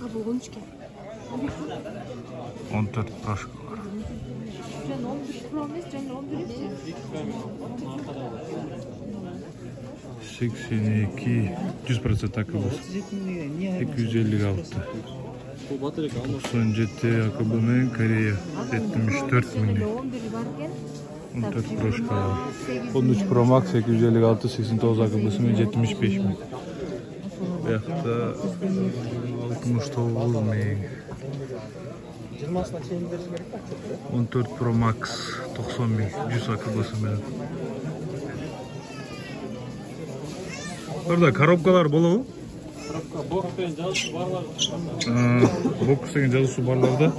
А bu 13 ке. 14 прошка var. Sen 11 promes, sen 11 hepsi. 82 100% akıllı. 256. 97 akıllı men Koreya 74 bin. 14 pрошка var. 13 Pro Max 856 89 akıllısı men 75 bin. Bu yakta 69 bin. 14 Pro Max 90 bin. 100 akıllısı men. Burada коробкалар болобу? Бокс деген жазуусу барлар. Бокс деген жазуусу барларда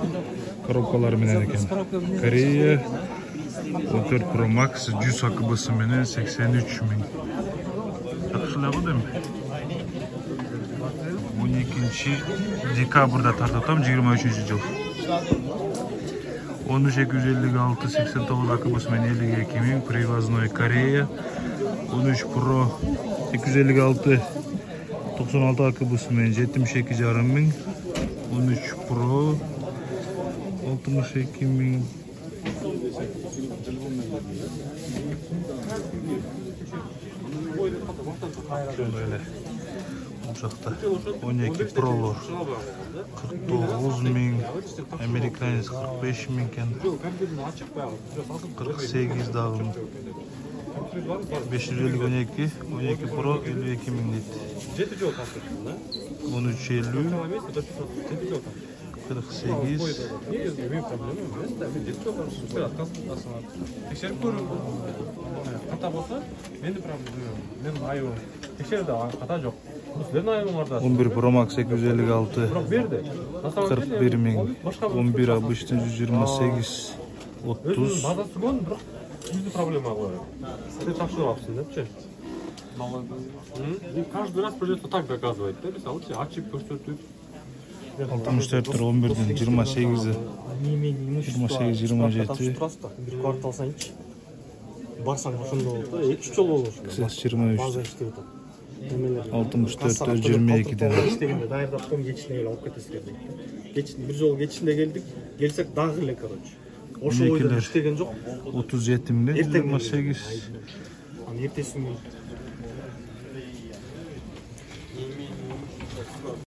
коробкалар менен экен. Корея 14 Pro Max 100 акыбысы менен 83 миң. Жакшы эле го дейм. 12 декабрда тартатам 23-жыл. 13256 89 акыбысы менен 52 миң. Привозной Корея 13 Pro 856 96 akıbısı men 72,5 ming. 13 Pro 62 ming. Şöyle uçakta 12 Pro'lar 49 ming. Amerikanız 45 ming. 48 dağım. 550 12 Pro 52 ming deydi. 1350 48 Tekşerip көрүп ката болсо менде проблема жоқ. Менин айыбым текшерди, ката жок. Силердин айыбыңарда 11 Pro Max 856 бирок берди. 41 миң. 11 обычный 128 30 базасы көн, бирок жүздү проблема бар. Сен тапшырып алыпсың депчи. Каждый раз придется так доказывать. Да, мисалы, ачып көрсөтүп 64 11'den 28'e 28-27 bir kvartal sayınç. Barsan şunda oldu. 2-3 yol olur. 23 64 22'den İşte dairde kom geçişine alıp ketesizler. Bir yol geçişinde geldik. Gelsek daha gırle короче. Oşu oyda iştegen yok. 37 milyon 28 Hani ertesi gün